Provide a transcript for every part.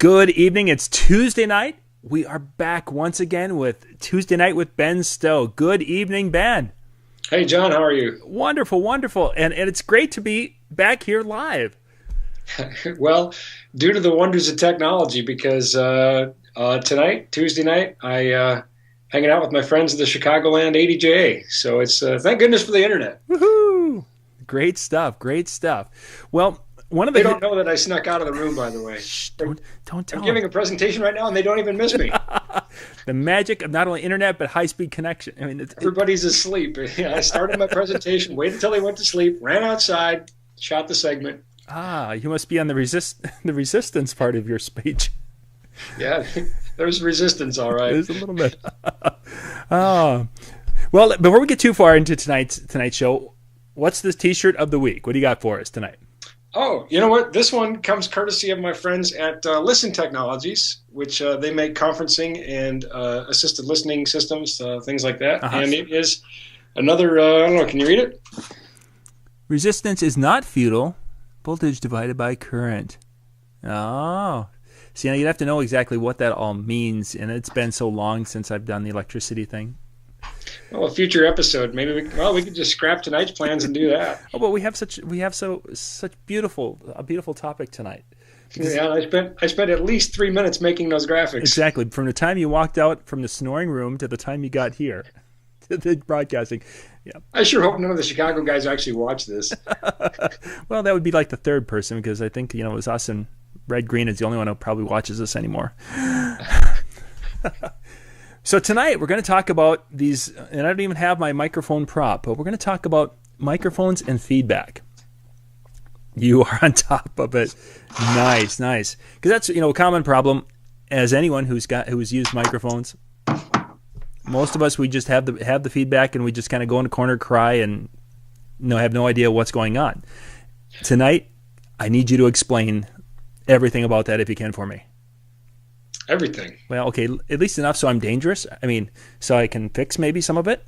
Good evening. It's Tuesday night. We are back once again with Tuesday Night with Ben Stowe. Good evening, Ben. Hey, John. How are you? Wonderful, wonderful. And it's great to be back here live. Well, due to the wonders of technology, because tonight, Tuesday night, I hanging out with my friends at the Chicagoland ADJA. So it's thank goodness for the internet. Woohoo! Great stuff, great stuff. Well, one of the They don't know that I snuck out of the room, by the way. Shh, don't tell I'm giving a presentation right now, and they don't even miss me. The magic of not only internet but high-speed connection. I mean, Everybody's asleep. I started my presentation, waited until they went to sleep, ran outside, shot the segment. You must be on the resistance part of your speech. Yeah, there's resistance, all right. There's a little bit. Well, before we get too far into tonight's show, what's this T-shirt of the week? What do you got for us tonight? Oh, you know what? This one comes courtesy of my friends at Listen Technologies, which they make conferencing and assisted listening systems, things like that. Uh-huh. And it is another, I don't know, can you read it? Resistance is not futile. Voltage divided by current. Oh. See, now you'd have to know exactly what that all means, and it's been so long since I've done the electricity thing. Well, a future episode. Maybe we could just scrap tonight's plans and do that. Oh, but we have such a beautiful topic tonight. Yeah, I spent at least 3 minutes making those graphics. Exactly. From the time you walked out from the snoring room to the time you got here to the broadcasting. Yeah. I sure hope none of the Chicago guys actually watch this. Well, that would be like the third person, because I think, it was us, and Red Green is the only one who probably watches us anymore. So tonight we're going to talk about these, and I don't even have my microphone prop, but we're going to talk about microphones and feedback. You are on top of it. Nice. Because that's, a common problem, as anyone who's used microphones. Most of us, we just have the feedback, and we just kind of go in the corner, cry, and have no idea what's going on. Tonight, I need you to explain everything about that if you can for me. Everything. Well, okay, at least enough so I'm dangerous. I mean, so I can fix maybe some of it.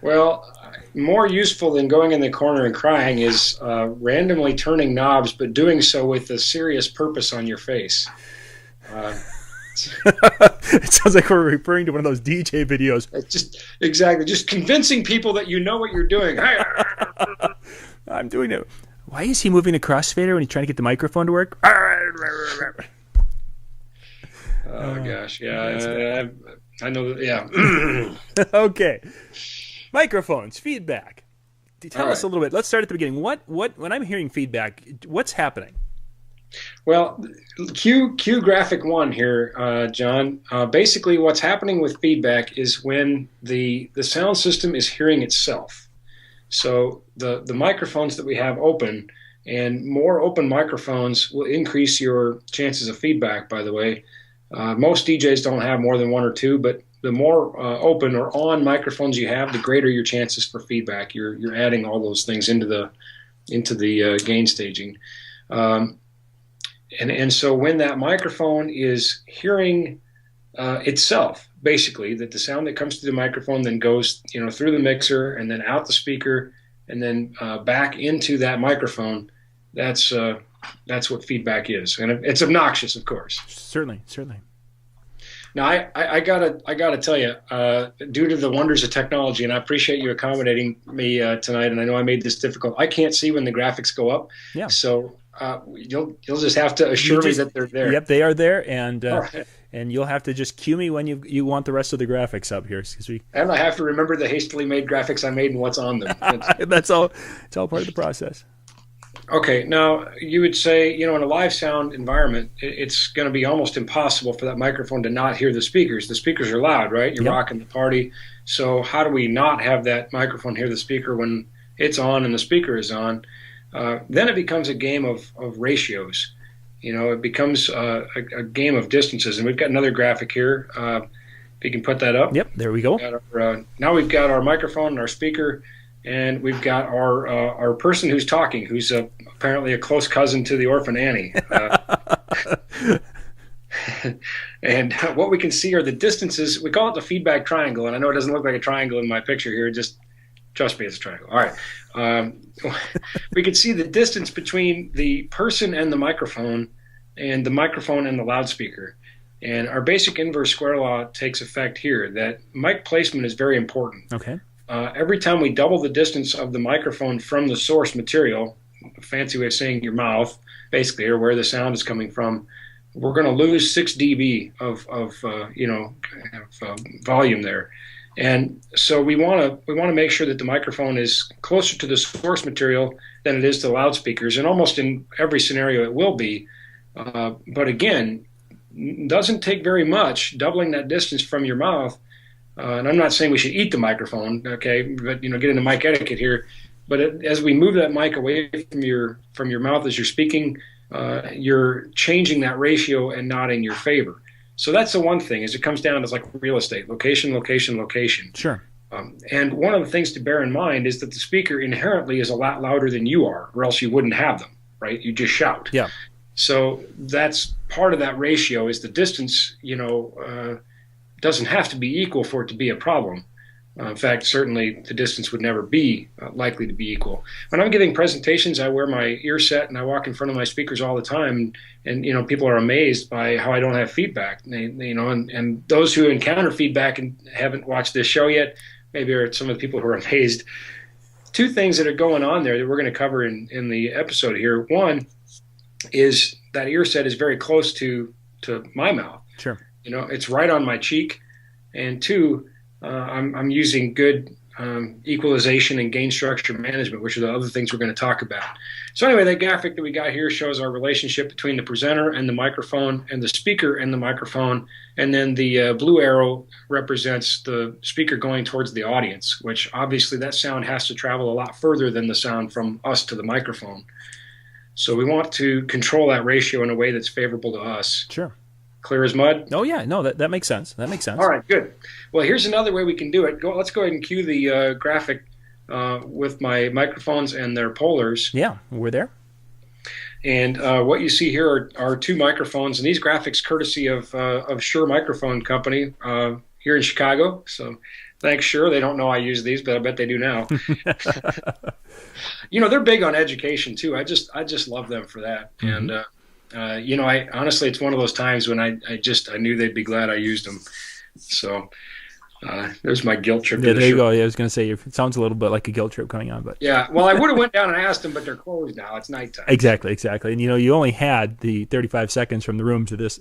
Well, more useful than going in the corner and crying is randomly turning knobs, but doing so with a serious purpose on your face. It sounds like we're referring to one of those DJ videos. Just convincing people that you know what you're doing. I'm doing it. Why is he moving a crossfader when he's trying to get the microphone to work? Oh gosh, yeah, I know that. Yeah. Okay, microphones, feedback. Tell us a right. little bit. Let's start at the beginning. What when I'm hearing feedback, what's happening? Well, cue graphic one here, John. Basically, what's happening with feedback is when the sound system is hearing itself. So the microphones that we have open, and more open microphones will increase your chances of feedback, by the way. Most DJs don't have more than one or two, but the more open or on microphones you have, the greater your chances for feedback. You're adding all those things into the gain staging. And so when that microphone is hearing itself, basically, that the sound that comes through the microphone then goes through the mixer and then out the speaker and then back into that microphone, that's what feedback is. And it's obnoxious, of course. Certainly. Now, I gotta tell you, due to the wonders of technology, and I appreciate you accommodating me tonight, and I know I made this difficult. I can't see when the graphics go up. Yeah. So you'll just have to assure me that they're there. Yep, they are there, and Right. and you'll have to just cue me when you want the rest of the graphics up here. And I have to remember the hastily made graphics I made and what's on them. That's all. It's all part of the process. Okay, now you would say, in a live sound environment, it's going to be almost impossible for that microphone to not hear the speakers. The speakers are loud, right? You're rocking the party. So how do we not have that microphone hear the speaker when it's on and the speaker is on? Then it becomes a game of ratios. It becomes a game of distances. And we've got another graphic here. If you can put that up. Yep, there we go. Now we've got our microphone and our speaker, and we've got our person who's talking, who's apparently a close cousin to the orphan Annie. And what we can see are the distances. We call it the feedback triangle, and I know it doesn't look like a triangle in my picture here. Just trust me, it's a triangle. All right. We can see the distance between the person and the microphone and the microphone and the loudspeaker. And our basic inverse square law takes effect here, that mic placement is very important. Okay. Every time we double the distance of the microphone from the source material, a fancy way of saying your mouth, basically, or where the sound is coming from, we're going to lose 6 dB of volume there. And so we want to make sure that the microphone is closer to the source material than it is to loudspeakers, and almost in every scenario it will be. But again, doesn't take very much, doubling that distance from your mouth. And I'm not saying we should eat the microphone, okay? But get into mic etiquette here. But as we move that mic away from your mouth as you're speaking, you're changing that ratio and not in your favor. So that's the one thing, is it comes down to like real estate: location, location, location. Sure. And one of the things to bear in mind is that the speaker inherently is a lot louder than you are, or else you wouldn't have them, right? You just shout. Yeah. So that's part of that ratio, is the distance, doesn't have to be equal for it to be a problem. In fact, certainly the distance would never be likely to be equal. When I'm giving presentations, I wear my ear set and I walk in front of my speakers all the time, and people are amazed by how I don't have feedback. And those who encounter feedback and haven't watched this show yet, maybe are some of the people who are amazed. Two things that are going on there that we're going to cover in the episode here. One is that ear set is very close to my mouth. Sure. It's right on my cheek. And two, I'm using good equalization and gain structure management, which are the other things we're going to talk about. So anyway, that graphic that we got here shows our relationship between the presenter and the microphone, and the speaker and the microphone. And then the blue arrow represents the speaker going towards the audience, which obviously that sound has to travel a lot further than the sound from us to the microphone. So we want to control that ratio in a way that's favorable to us. Sure. Clear as mud? Oh, yeah. No, that makes sense. That makes sense. All right, good. Well, here's another way we can do it. Let's go ahead and cue the graphic with my microphones and their polars. Yeah, we're there. And what you see here are two microphones, and these graphics courtesy of Shure Microphone Company here in Chicago. So thanks, Shure. They don't know I use these, but I bet they do now. They're big on education too. I just love them for that. Mm-hmm. And I honestly, it's one of those times when I knew they'd be glad I used them. So there's my guilt trip. Yeah, there you go. Yeah, I was going to say, it sounds a little bit like a guilt trip coming on, but yeah. Well, I would have went down and asked them, but they're closed now. It's nighttime. Exactly. And you only had the 35 seconds from the room to this.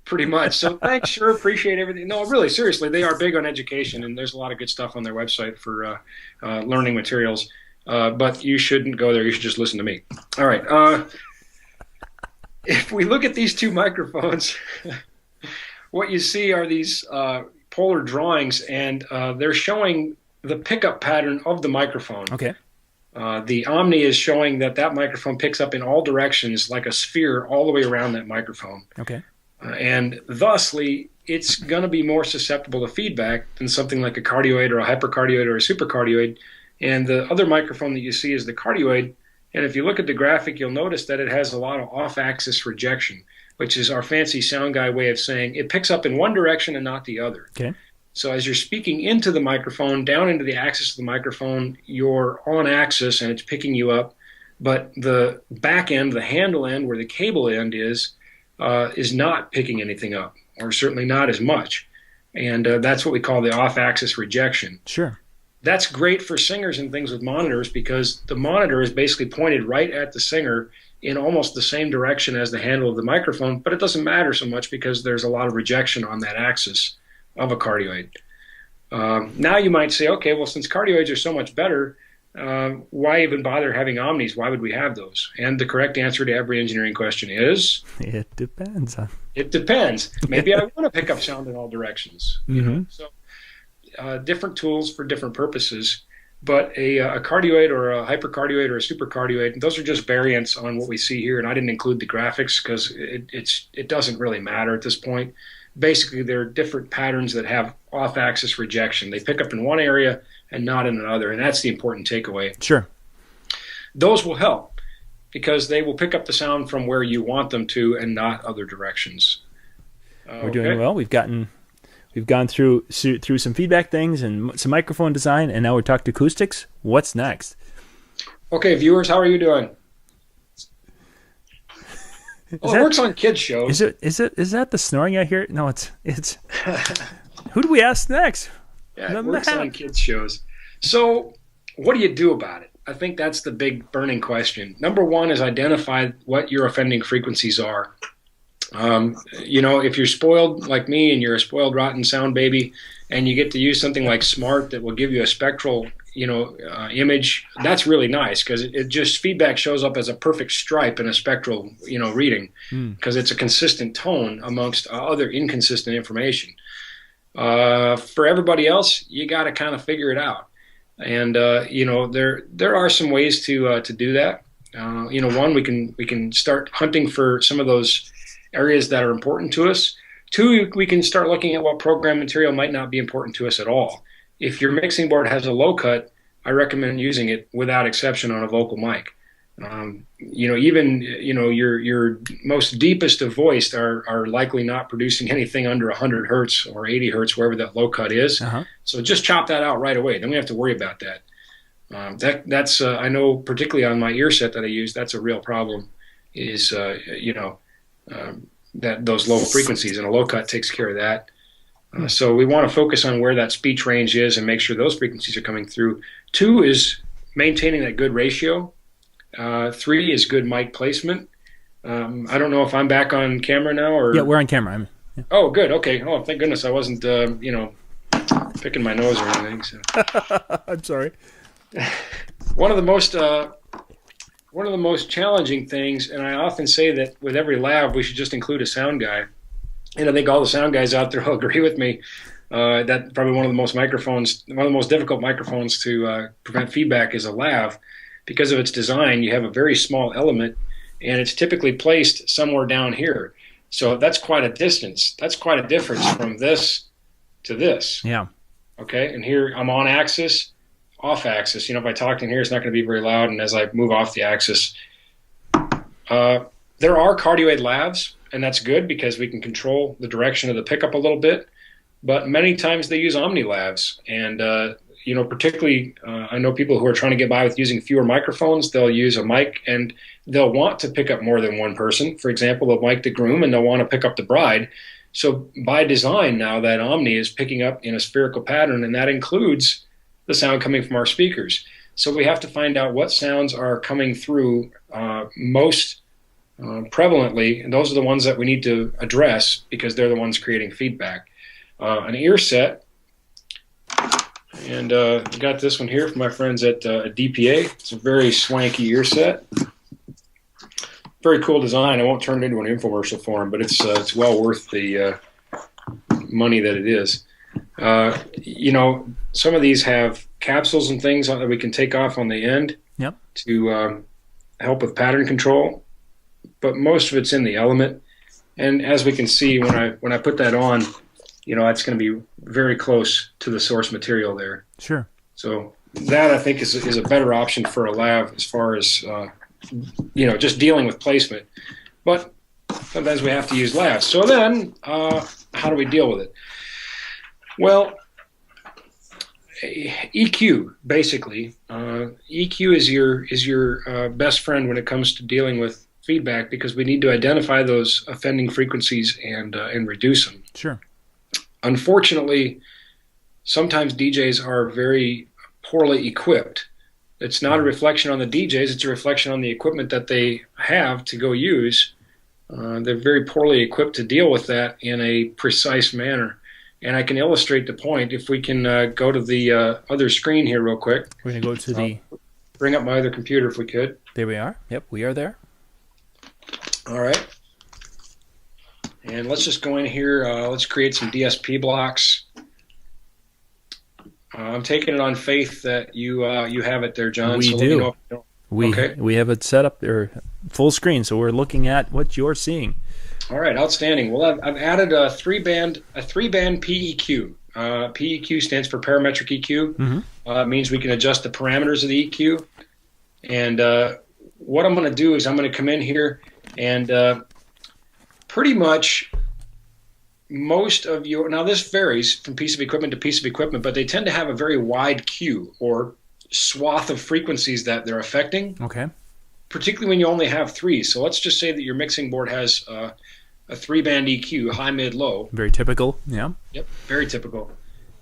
Pretty much. So thanks, sure, appreciate everything. No, really, seriously, they are big on education, and there's a lot of good stuff on their website for learning materials. But you shouldn't go there. You should just listen to me. All right. If we look at these two microphones, what you see are these polar drawings, and they're showing the pickup pattern of the microphone. Okay. The Omni is showing that microphone picks up in all directions like a sphere all the way around that microphone. Okay. And thusly, it's going to be more susceptible to feedback than something like a cardioid or a hypercardioid or a supercardioid. And the other microphone that you see is the cardioid. And if you look at the graphic, you'll notice that it has a lot of off-axis rejection, which is our fancy sound guy way of saying it picks up in one direction and not the other. Okay. So as you're speaking into the microphone, down into the axis of the microphone, you're on axis and it's picking you up. But the back end, the handle end, where the cable end is not picking anything up, or certainly not as much. And that's what we call the off-axis rejection. Sure. That's great for singers and things with monitors, because the monitor is basically pointed right at the singer in almost the same direction as the handle of the microphone, but it doesn't matter so much because there's a lot of rejection on that axis of a cardioid. Now you might say, okay, well, since cardioids are so much better, why even bother having omnis? Why would we have those? And the correct answer to every engineering question is... It depends. It depends. Maybe I want to pick up sound in all directions. Mm-hmm. So different tools for different purposes. But a cardioid or a hypercardioid or a supercardioid, those are just variants on what we see here. And I didn't include the graphics because it doesn't really matter at this point. Basically, there are different patterns that have off-axis rejection. They pick up in one area and not in another, and that's the important takeaway. Sure. Those will help because they will pick up the sound from where you want them to and not other directions. We're doing well. We've gone through some feedback things and some microphone design, and now we're talking acoustics. What's next? Okay, viewers, how are you doing? Well, it works on kids shows. Is that the snoring I hear? No, it's who do we ask next? Yeah, it works on kids shows. So what do you do about it? I think that's the big burning question. Number one is identify what your offending frequencies are. If you're spoiled like me and you're a spoiled rotten sound baby and you get to use something like Smart that will give you a spectral image, that's really nice because it just feedback shows up as a perfect stripe in a spectral reading because it's a consistent tone amongst other inconsistent information. For everybody else, you got to kind of figure it out. And there are some ways to do that. One, we can start hunting for some of those areas that are important to us. Two, we can start looking at what program material might not be important to us at all. If your mixing board has a low cut, I recommend using it without exception on a vocal mic. Your most deepest of voiced are likely not producing anything under 100 hertz or 80 hertz, wherever that low cut is. Uh-huh. So just chop that out right away. Then we have to worry about that. That's I know particularly on my ear set that I use, that's a real problem. Is that those low frequencies, and a low cut takes care of that. So we want to focus on where that speech range is and make sure those frequencies are coming through. 2 is maintaining that good ratio. 3 is good mic placement. I don't know if I'm back on camera now or. Yeah, we're on camera. Yeah. Oh, good. Okay. Oh, thank goodness I wasn't, picking my nose or anything. So. I'm sorry. One of the most challenging things, and I often say that with every lav, we should just include a sound guy. And I think all the sound guys out there will agree with me. That probably one of the most difficult microphones to prevent feedback is a lav. Because of its design, you have a very small element, and it's typically placed somewhere down here. So that's quite a distance. That's quite a difference from this to this. Yeah. Okay, and here I'm on axis, off axis. If I talk in here, it's not going to be very loud, and as I move off the axis, there are cardioid lavs, and that's good because we can control the direction of the pickup a little bit. But many times they use omni lavs, and particularly I know people who are trying to get by with using fewer microphones. They'll use a mic, and they'll want to pick up more than one person. For example, they'll mic the groom, and they'll want to pick up the bride. So by design now, that omni is picking up in a spherical pattern, and that includes the sound coming from our speakers. So we have to find out what sounds are coming through most prevalently, and those are the ones that we need to address because they're the ones creating feedback. An ear set, and got this one here from my friends at DPA. It's a very swanky ear set. Very cool design. I won't turn it into an infomercial for them, but it's well worth the money that it is. Some of these have capsules and things that we can take off on the end to help with pattern control, but most of it's in the element. And as we can see, when I put that on, it's going to be very close to the source material there. Sure. So that I think is a better option for a lav as far as just dealing with placement. But sometimes we have to use lavs. So then, how do we deal with it? Well, EQ basically. EQ is your best friend when it comes to dealing with feedback because we need to identify those offending frequencies and reduce them. Sure. Unfortunately, sometimes DJs are very poorly equipped. It's not a reflection on the DJs, it's a reflection on the equipment that they have to go use. They're very poorly equipped to deal with that in a precise manner. And I can illustrate the point. If we can go to the other screen here real quick. We're going to go to the... Bring up my other computer if we could. There we are. Yep, we are there. All right. And let's just go in here. Let's create some DSP blocks. I'm taking it on faith that you have it there, John. We do. We have it set up there full screen, so we're looking at what you're seeing. All right, outstanding. Well, I've added a three-band PEQ. PEQ stands for parametric EQ. Mm-hmm. It means we can adjust the parameters of the EQ. And what I'm going to do is I'm going to come in here and pretty much most of your, now this varies from piece of equipment to piece of equipment, but they tend to have a very wide Q or swath of frequencies that they're affecting. Okay. particularly when you only have three. So let's just say that your mixing board has a 3-band EQ, high, mid, low. Very typical. Yeah. Yep, very typical.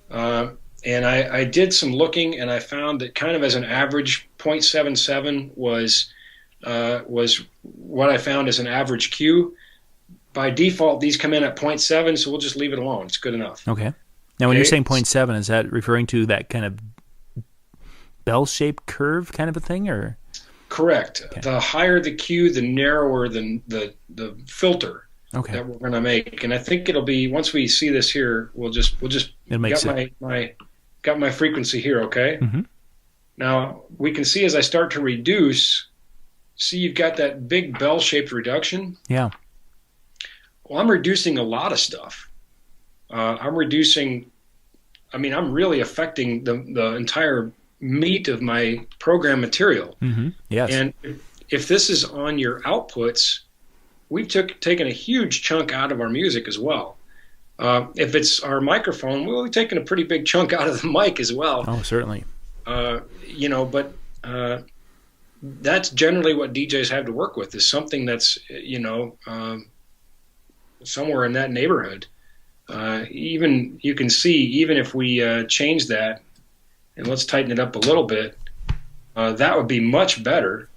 And I did some looking, and I found that kind of as an average, 0.77 was what I found as an average Q. By default, these come in at 0.7, so we'll just leave it alone. It's good enough. Okay. Now, when you're saying 0.7, is that referring to that kind of bell-shaped curve kind of a thing, or? Correct. Okay. The higher the Q, the narrower the filter that we're going to make. And I think it'll be, once we see this here, we'll just got my frequency here, okay? Mm-hmm. Now, we can see as I start to reduce, see you've got that big bell-shaped reduction? Yeah. Well, I'm reducing a lot of stuff. I'm really affecting the entire meat of my program material. Mm-hmm. Yes. And if this is on your outputs, we've taken a huge chunk out of our music as well. If it's our microphone, we've taken a pretty big chunk out of the mic as well. Oh, certainly. But that's generally what DJs have to work with, is something that's, somewhere in that neighborhood. Even you can see, even if we change that, and let's tighten it up a little bit, that would be much better,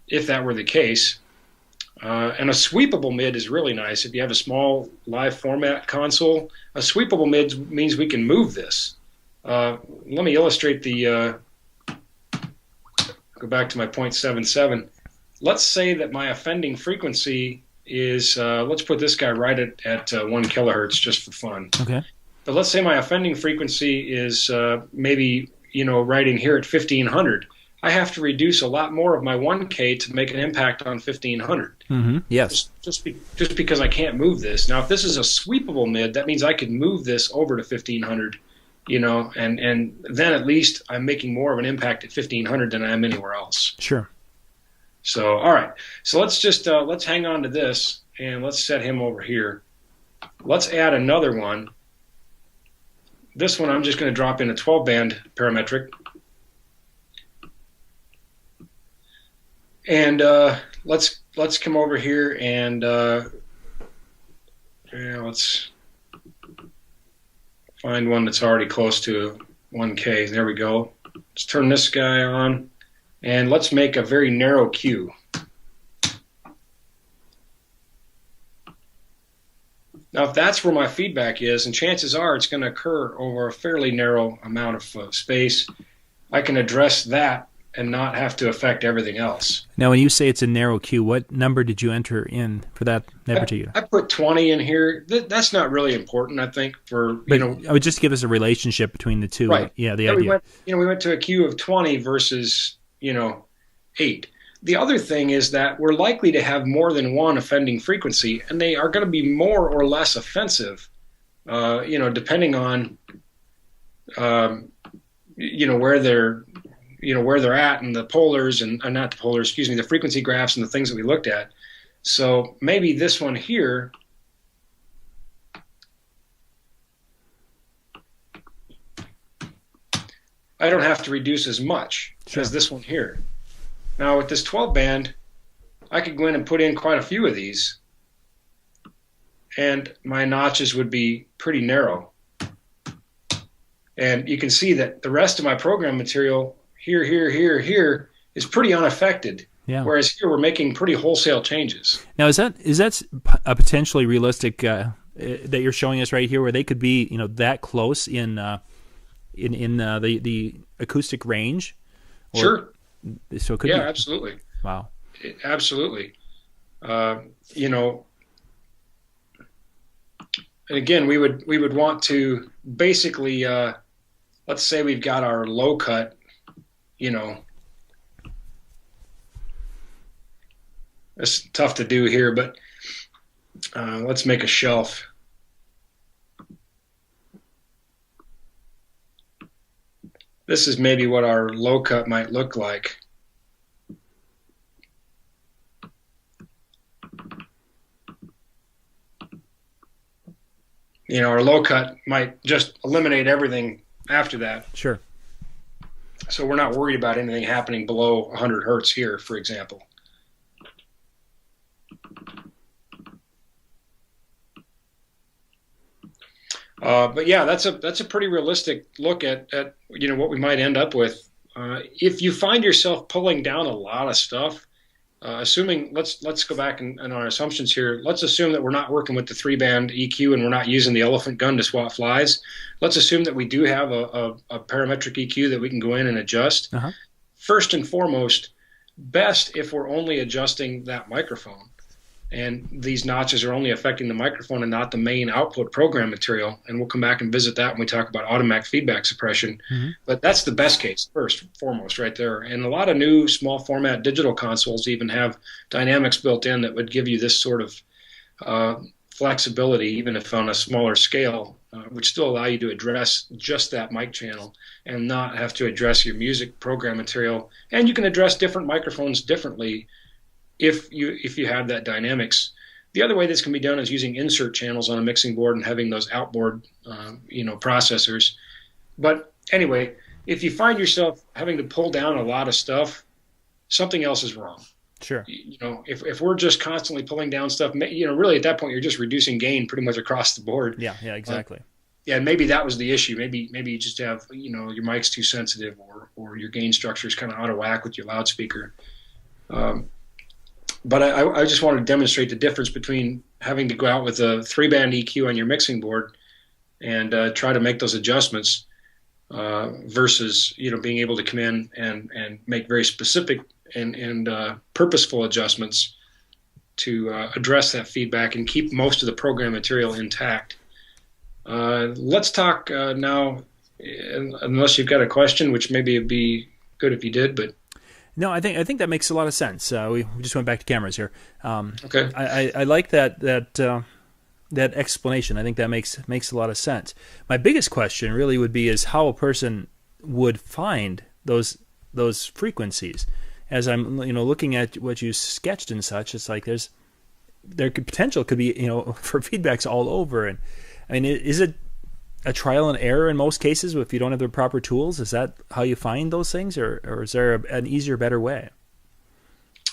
if that were the case. And a sweepable mid is really nice. If you have a small live format console, a sweepable mid means we can move this. Let me illustrate go back to my 0.77. Let's say that my offending frequency is, let's put this guy right at 1 kilohertz just for fun. Okay. But let's say my offending frequency is maybe, right in here at 1500. I have to reduce a lot more of my 1K to make an impact on 1500. Mm-hmm. Yes. Just because I can't move this. Now, if this is a sweepable mid, that means I could move this over to 1500, and then at least I'm making more of an impact at 1500 than I am anywhere else. Sure. So, all right. So let's just let's hang on to this, and let's set him over here. Let's add another one. This one I'm just going to drop in a 12-band parametric. And let's come over here and let's find one that's already close to 1K. There we go. Let's turn this guy on, and let's make a very narrow Q. Now, if that's where my feedback is, and chances are it's going to occur over a fairly narrow amount of space, I can address that and not have to affect everything else. Now, when you say it's a narrow Q, what number did you enter in for that particular? I put 20 in here. That's not really important, I think, I would just give us a relationship between the two. Right. Yeah, the idea. We went to a Q of 20 versus, 8. The other thing is that we're likely to have more than one offending frequency, and they are going to be more or less offensive, depending on, where they're at, and the polars, and not the polars, the frequency graphs and the things that we looked at. So maybe this one here, I don't have to reduce as much as this one here. Now with this 12 band, I could go in and put in quite a few of these, and my notches would be pretty narrow. And you can see that the rest of my program material here is pretty unaffected. Yeah. Whereas here we're making pretty wholesale changes. Now is that a potentially realistic that you're showing us right here, where they could be that close in the acoustic range? Sure. So it could be. Absolutely. Wow. Absolutely. And again, we would want to basically let's say we've got our low cut. It's tough to do here, but let's make a shelf. This is maybe what our low cut might look like. Our low cut might just eliminate everything after that. Sure. So we're not worried about anything happening below 100 hertz here, for example. But yeah, that's a pretty realistic look at what we might end up with. If you find yourself pulling down a lot of stuff, assuming let's go back and our assumptions here. Let's assume that we're not working with the 3-band EQ and we're not using the elephant gun to swat flies. Let's assume that we do have a parametric EQ that we can go in and adjust. Uh-huh. First and foremost, best if we're only adjusting that microphone. And these notches are only affecting the microphone and not the main output program material. And we'll come back and visit that when we talk about automatic feedback suppression. Mm-hmm. But that's the best case, first and foremost, right there. And a lot of new small format digital consoles even have dynamics built in that would give you this sort of flexibility, even if on a smaller scale, which still allow you to address just that mic channel and not have to address your music program material. And you can address different microphones differently if you have that dynamics. The other way this can be done is using insert channels on a mixing board and having those outboard processors. But anyway, if you find yourself having to pull down a lot of stuff, something else is wrong. Sure. If we're just constantly pulling down stuff, really at that point you're just reducing gain pretty much across the board. Yeah, exactly. Yeah, maybe that was the issue. Maybe you just have your mic's too sensitive or your gain structure is kind of out of whack with your loudspeaker. But I just want to demonstrate the difference between having to go out with a 3-band EQ on your mixing board and try to make those adjustments versus being able to come in and make very specific and purposeful adjustments to address that feedback and keep most of the program material intact. Let's talk now, unless you've got a question, which maybe it'd be good if you did, but. No, I think that makes a lot of sense. We just went back to cameras here. Okay. I like that explanation. I think that makes a lot of sense. My biggest question really would be is how a person would find those frequencies. As I'm looking at what you sketched and such, it's like potential could be for feedbacks all over. And I mean, is it a trial and error in most cases if you don't have the proper tools? Is that how you find those things, or is there an easier, better way?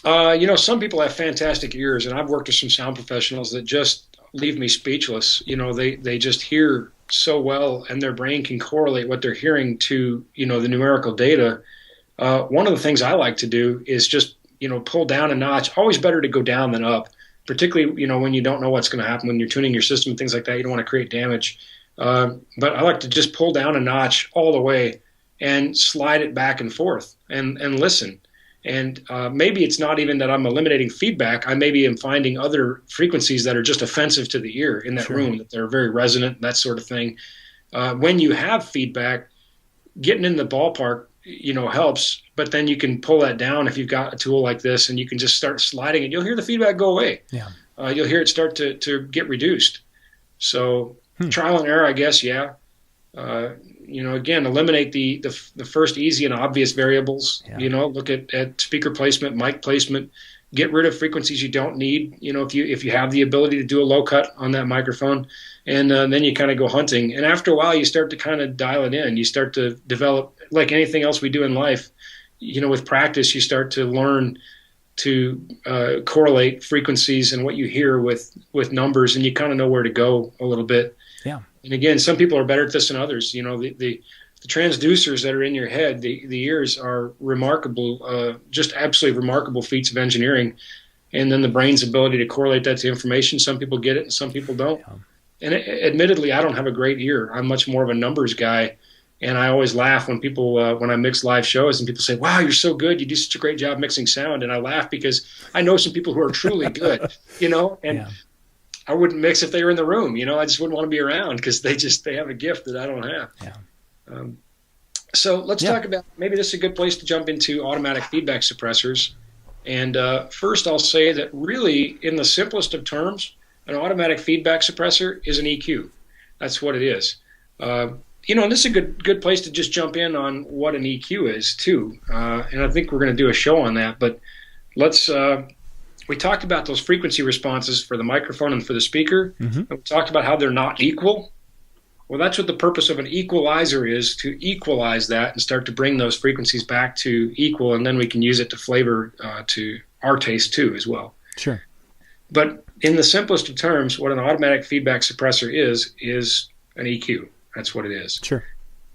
Some people have fantastic ears, and I've worked with some sound professionals that just leave me speechless. They just hear so well, and their brain can correlate what they're hearing to the numerical data. One of the things I like to do is just pull down a notch. Always better to go down than up, particularly when you don't know what's going to happen when you're tuning your system and things like that. You don't want to create damage. But I like to just pull down a notch all the way and slide it back and forth and listen. And maybe it's not even that I'm eliminating feedback. I maybe am finding other frequencies that are just offensive to the ear in that Sure. room, that they're very resonant, that sort of thing. When you have feedback, getting in the ballpark, helps. But then you can pull that down if you've got a tool like this, and you can just start sliding it. You'll hear the feedback go away. Yeah. You'll hear it start to get reduced. So trial and error, I guess, yeah. Again, eliminate the first easy and obvious variables. Yeah. Look at speaker placement, mic placement. Get rid of frequencies you don't need. If you have the ability to do a low cut on that microphone, and then you kind of go hunting. And after a while, you start to kind of dial it in. You start to develop, like anything else we do in life. With practice, you start to learn to correlate frequencies and what you hear with numbers, and you kind of know where to go a little bit. Yeah. And again, some people are better at this than others. The transducers that are in your head, the ears are remarkable, just absolutely remarkable feats of engineering. And then the brain's ability to correlate that to information. Some people get it and some people don't. Yeah. And admittedly, I don't have a great ear. I'm much more of a numbers guy. And I always laugh when people, when I mix live shows and people say, wow, you're so good. You do such a great job mixing sound. And I laugh because I know some people who are truly good, and Yeah. I wouldn't mix if they were in the room. I just wouldn't want to be around because they have a gift that I don't have. Yeah. So let's talk about, maybe this is a good place to jump into automatic feedback suppressors. And first I'll say that really, in the simplest of terms, an automatic feedback suppressor is an EQ. That's what it is. And this is a good place to just jump in on what an EQ is too. And I think we're going to do a show on that. But let's. We talked about those frequency responses for the microphone and for the speaker. Mm-hmm. And we talked about how they're not equal. Well, that's what the purpose of an equalizer is, to equalize that and start to bring those frequencies back to equal, and then we can use it to flavor to our taste too as well. Sure. But in the simplest of terms, what an automatic feedback suppressor is an EQ. That's what it is. Sure.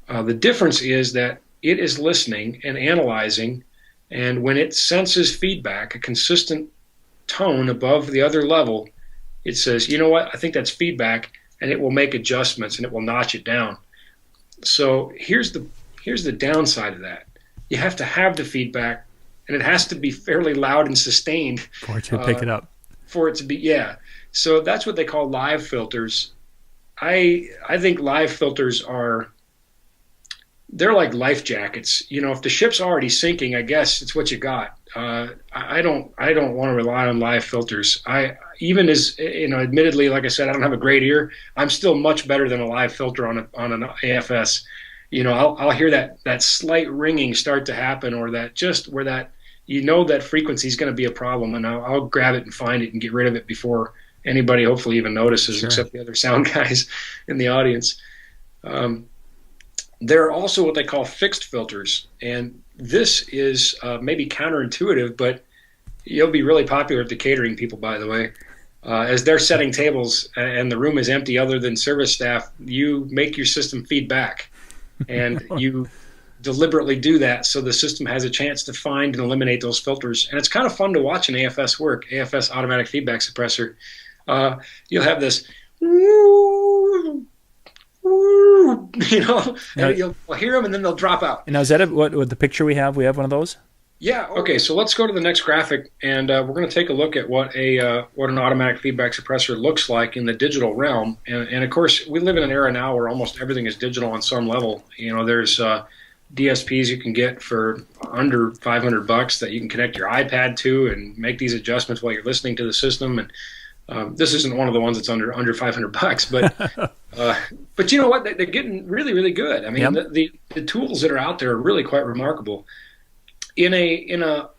The difference is that it is listening and analyzing, and when it senses feedback, a consistent tone above the other level, it says, you know what, I think that's feedback, and it will make adjustments and it will notch it down. So here's the downside of that. You have to have the feedback, and it has to be fairly loud and sustained For it to pick it up. For it to be, yeah. So that's what they call live filters. I think live filters they're like life jackets. You know, if the ship's already sinking, I guess it's what you got. I don't want to rely on live filters. Even as, you know, admittedly, like I said, I don't have a great ear. I'm still much better than a live filter on an AFS. You know, I'll hear that slight ringing start to happen, or that just where that, you know, that frequency is going to be a problem, and I'll grab it and find it and get rid of it before anybody hopefully even notices, Sure. except the other sound guys in the audience. There are also what they call fixed filters, and this is maybe counterintuitive, but you'll be really popular with the catering people, by the way. As they're setting tables and the room is empty other than service staff, you make your system feedback, and you deliberately do that so the system has a chance to find and eliminate those filters. And it's kind of fun to watch an AFS work, AFS automatic feedback suppressor. You'll have this, you know, and you'll hear them and then they'll drop out. And now is that what the picture we have? We have one of those? Yeah. Okay. So let's go to the next graphic, and we're going to take a look at what an automatic feedback suppressor looks like in the digital realm. And of course, we live in an era now where almost everything is digital on some level. You know, there's DSPs you can get for under $500 that you can connect your iPad to and make these adjustments while you're listening to the system. And this isn't one of the ones that's under $500, but you know what? They're getting really, really good. I mean, Yep. the tools that are out there are really quite remarkable. In a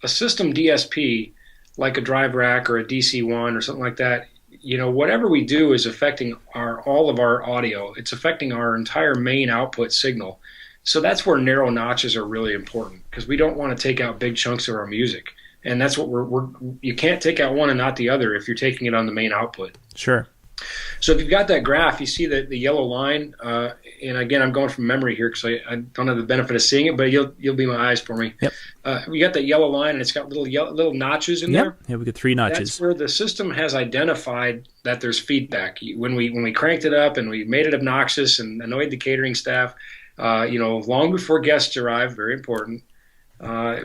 system DSP, like a drive rack or a DC1 or something like that, you know, whatever we do is affecting all of our audio. It's affecting our entire main output signal. So that's where narrow notches are really important, because we don't want to take out big chunks of our music. And that's what you can't take out one and not the other if you're taking it on the main output. Sure. So if you've got that graph, you see the yellow line, and again, I'm going from memory here because I don't have the benefit of seeing it, but you'll be my eyes for me. Yep. We got that yellow line, and it's got little notches in there. Yeah, we get 3 notches. That's where the system has identified that there's feedback. When we cranked it up and we made it obnoxious and annoyed the catering staff, you know, long before guests arrived, very important.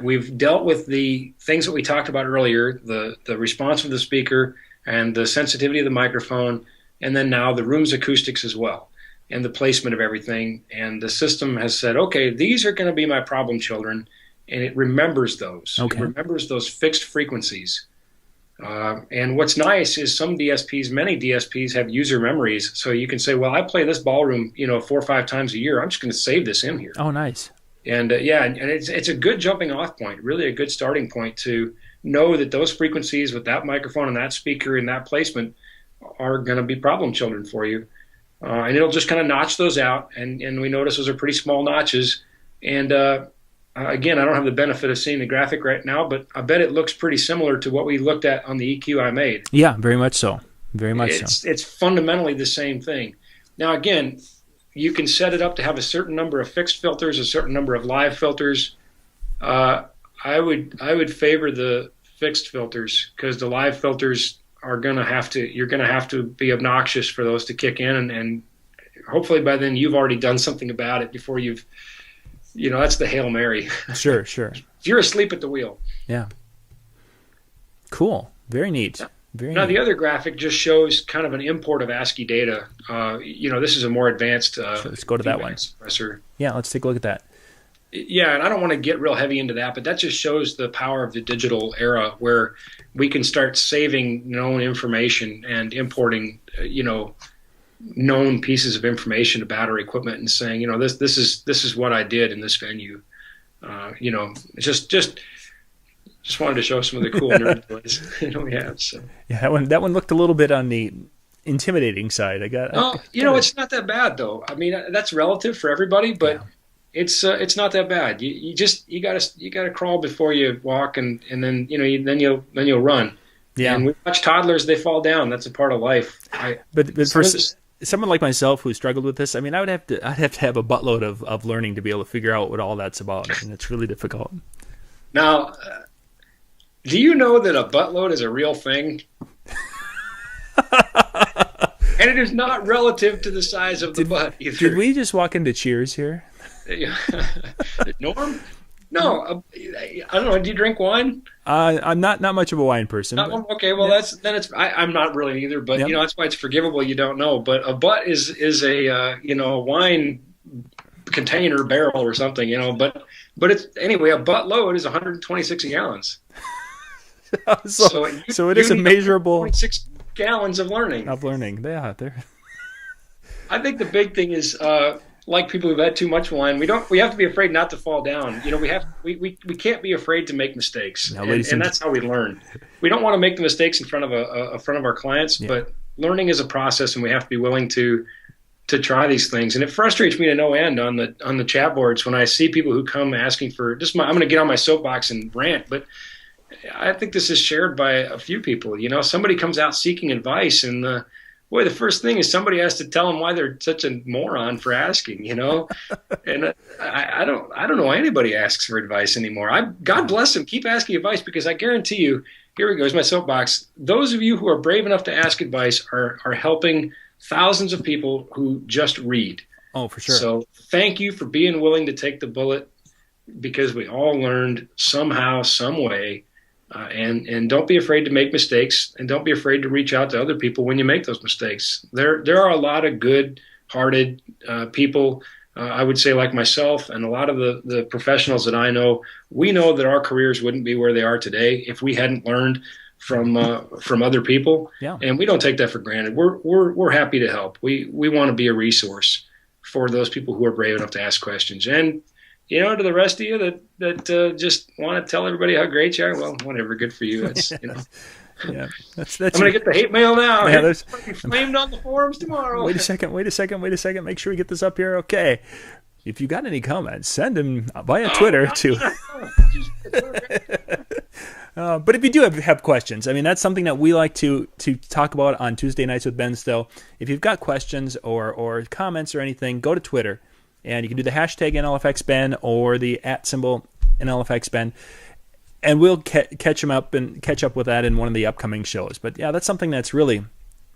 We've dealt with the things that we talked about earlier, the response of the speaker and the sensitivity of the microphone, and then now the room's acoustics as well, and the placement of everything. And the system has said, okay, these are going to be my problem children, and it remembers those. Okay. It remembers those fixed frequencies. And what's nice is many DSPs have user memories, so you can say, well, I play this ballroom, you know, 4 or 5 times a year. I'm just going to save this in here. Oh, nice. And and it's a good jumping off point, really a good starting point to know that those frequencies with that microphone and that speaker and that placement are going to be problem children for you. And it'll just kind of notch those out. And we notice those are pretty small notches. And again, I don't have the benefit of seeing the graphic right now, but I bet it looks pretty similar to what we looked at on the EQ I made. Yeah, very much so. Very much so. It's fundamentally the same thing. Now, again, you can set it up to have a certain number of fixed filters, a certain number of live filters. I would favor the fixed filters, because the live filters you're going to have to be obnoxious for those to kick in, and hopefully by then you've already done something about it before that's the Hail Mary. Sure. You're asleep at the wheel. Yeah. Cool. Very neat. Now, the other graphic just shows kind of an import of ASCII data. This is a more advanced Sure, let's go to that one. suppressor. Yeah, let's take a look at that. Yeah, and I don't want to get real heavy into that, but that just shows the power of the digital era, where we can start saving known information and importing, known pieces of information about our equipment and saying, this is what I did in this venue. Just wanted to show some of the cool nerd toys we have. So Yeah, that one looked a little bit on the intimidating side. No, it's not that bad though. I mean, that's relative for everybody, but it's not that bad. You gotta crawl before you walk, and then then you'll run. Yeah. And we watch toddlers; they fall down. That's a part of life. But for someone like myself who struggled with this, I mean, I'd have to have a buttload of learning to be able to figure out what all that's about, and it's really difficult. Now, do you know that a buttload is a real thing? And it is not relative to the size of the butt either. Did we just walk into Cheers here? Norm? No, I don't know. Do you drink wine? I'm not much of a wine person. Okay, well I'm not really either. But that's why it's forgivable. You don't know. But a butt is a wine container barrel or something. But it's anyway. A butt load is 126 gallons. so it is a measurable 26 gallons of learning. Yeah, there. I think the big thing is. Like people who've had too much wine, we have to be afraid not to fall down. We can't be afraid to make mistakes, and that's how we learn. We don't want to make the mistakes in front of our clients, but learning is a process, and we have to be willing to try these things. And it frustrates me to no end on the chat boards when I see people who come asking for I'm going to get on my soapbox and rant, but I think this is shared by a few people. Somebody comes out seeking advice, and the first thing is somebody has to tell them why they're such a moron for asking, and I don't know anybody asks for advice anymore. God bless them. Keep asking advice, because I guarantee you, here we go, here's my soapbox. Those of you who are brave enough to ask advice are helping thousands of people who just read. Oh, for sure. So thank you for being willing to take the bullet, because we all learned somehow, some way. And don't be afraid to make mistakes, and don't be afraid to reach out to other people when you make those mistakes. There are a lot of good-hearted people, I would say, like myself, and a lot of the professionals that I know. We know that our careers wouldn't be where they are today if we hadn't learned from other people. Yeah. And we don't take that for granted. We're happy to help. We want to be a resource for those people who are brave enough to ask questions. And to the rest of you that just want to tell everybody how great you are, well, whatever, good for you. It's, Yeah, that's I'm going to get the hate mail now. Yeah, It's flamed on the forums tomorrow. Wait a second. Make sure we get this up here. Okay. If you got any comments, send them via Twitter to. But if you do have questions, I mean, that's something that we like to talk about on Tuesday nights with Ben Stowe. If you've got questions or comments or anything, go to Twitter. And you can do the hashtag NLFXBen or the @ NLFXBen, and we'll catch up with that in one of the upcoming shows. But yeah, that's something that's really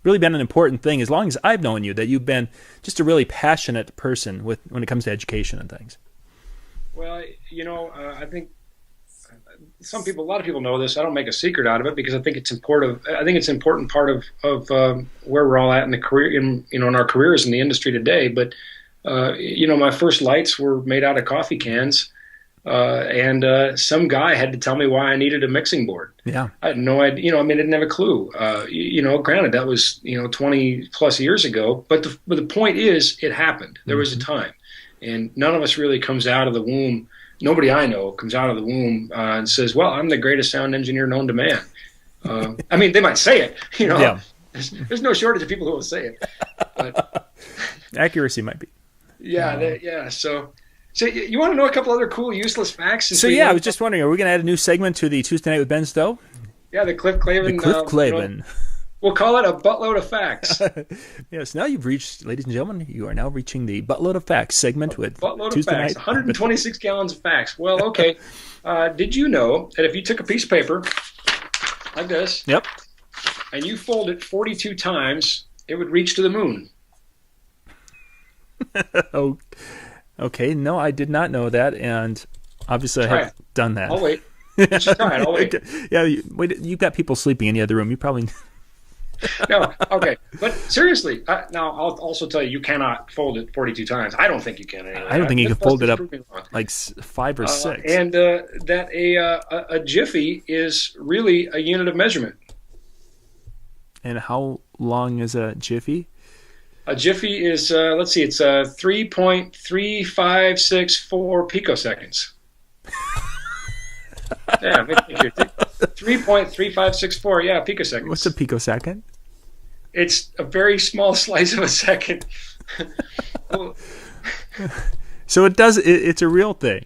been an important thing as long as I've known you, that you've been just a really passionate person when it comes to education and things. Well, I think a lot of people know this. I don't make a secret out of it, because I think it's important. I think it's an important part of where we're all at in the career, in our careers in the industry today. But my first lights were made out of coffee cans, and some guy had to tell me why I needed a mixing board. Yeah, I had no idea. I didn't have a clue. Granted, that was 20 plus years ago, but the point is, it happened. There was a time, and none of us really comes out of the womb. Nobody I know comes out of the womb and says, "Well, I'm the greatest sound engineer known to man." They might say it. Yeah. There's no shortage of people who will say it. But accuracy might be. Yeah. So you want to know a couple other cool, useless facts? I was just wondering, are we going to add a new segment to the Tuesday Night with Ben Stowe? Yeah, the Cliff Clavin. We'll call it a buttload of facts. Yes, now you've reached, ladies and gentlemen, you are now reaching the buttload of facts segment with buttload Tuesday of facts. Night. 126 gallons of facts. Well, okay. Did you know that if you took a piece of paper like this, yep, and you fold it 42 times, it would reach to the moon? Oh, okay. No, I did not know that, and obviously I have done that. I'll wait. Just try it. I'll wait. Yeah, you've got people sleeping in the other room. You probably. No, okay. But seriously, now I'll also tell you cannot fold it 42 times. I don't think you can anyway. I don't think you can fold it up like 5 or 6. And that a jiffy is really a unit of measurement. And how long is a jiffy? A jiffy is, let's see, it's 3.3564 picoseconds. Yeah, 3.3564, yeah, picoseconds. What's a picosecond? It's a very small slice of a second. Well, So it does. It's a real thing.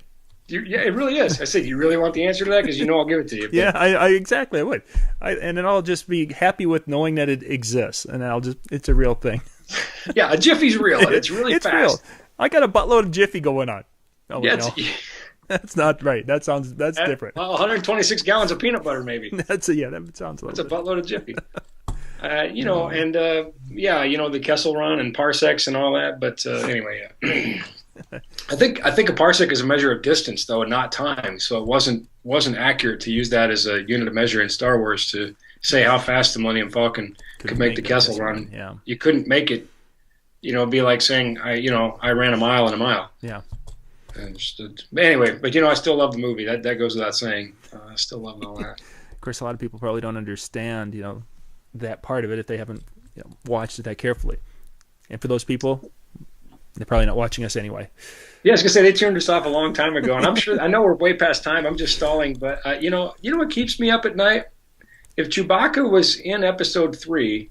yeah, it really is. I said, you really want the answer to that? Because I'll give it to you. Yeah, I exactly. I would. And then I'll just be happy with knowing that it exists, and it's a real thing. Yeah, a Jiffy's real. It's really fast. Real. I got a buttload of Jiffy going on. Oh, Yeah, no. That's not right. That's different. Well, 126 gallons of peanut butter, maybe. That sounds. That's a buttload of Jiffy. The Kessel Run and parsecs and all that. But anyway, yeah. I think a parsec is a measure of distance, though, and not time. So it wasn't accurate to use that as a unit of measure in Star Wars to say how fast the Millennium Falcon could make the Kessel Run. Yeah. You couldn't make it, be like saying I ran a mile in a mile. Yeah. But anyway, I still love the movie. That goes without saying. I still love all that. Of course, a lot of people probably don't understand, that part of it if they haven't watched it that carefully. And for those people, they're probably not watching us anyway. Yeah, I was gonna say they turned us off a long time ago, and I'm sure I know we're way past time. I'm just stalling, but what keeps me up at night? If Chewbacca was in Episode 3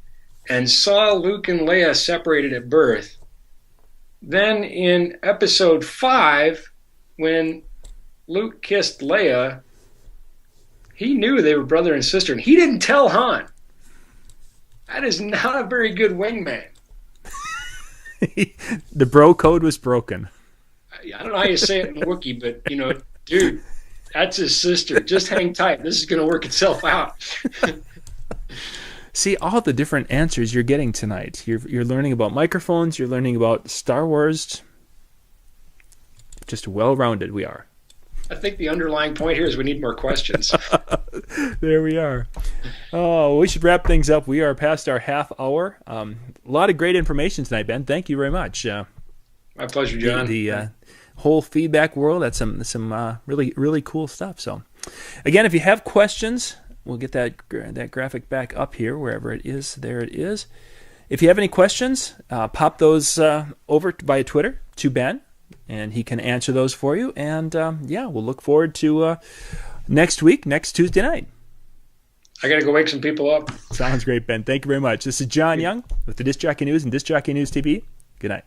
and saw Luke and Leia separated at birth, then in Episode 5, when Luke kissed Leia, he knew they were brother and sister, and he didn't tell Han. That is not a very good wingman. The bro code was broken. I don't know how you say it in Wookiee, but, dude, that's his sister. Just hang tight. This is going to work itself out. See, all the different answers you're getting tonight. You're learning about microphones. You're learning about Star Wars. Just well-rounded we are. I think the underlying point here is we need more questions. There we are. Oh, we should wrap things up. We are past our half hour. A lot of great information tonight, Ben. Thank you very much. My pleasure, John. The whole feedback world, that's some really, really cool stuff. So, again, if you have questions, we'll get that graphic back up here, wherever it is. There it is. If you have any questions, pop those over via Twitter to Ben, and he can answer those for you. And, we'll look forward to next Tuesday night. I got to go wake some people up. Sounds great, Ben. Thank you very much. This is John Young with the Disc Jockey News and Disc Jockey News TV. Good night.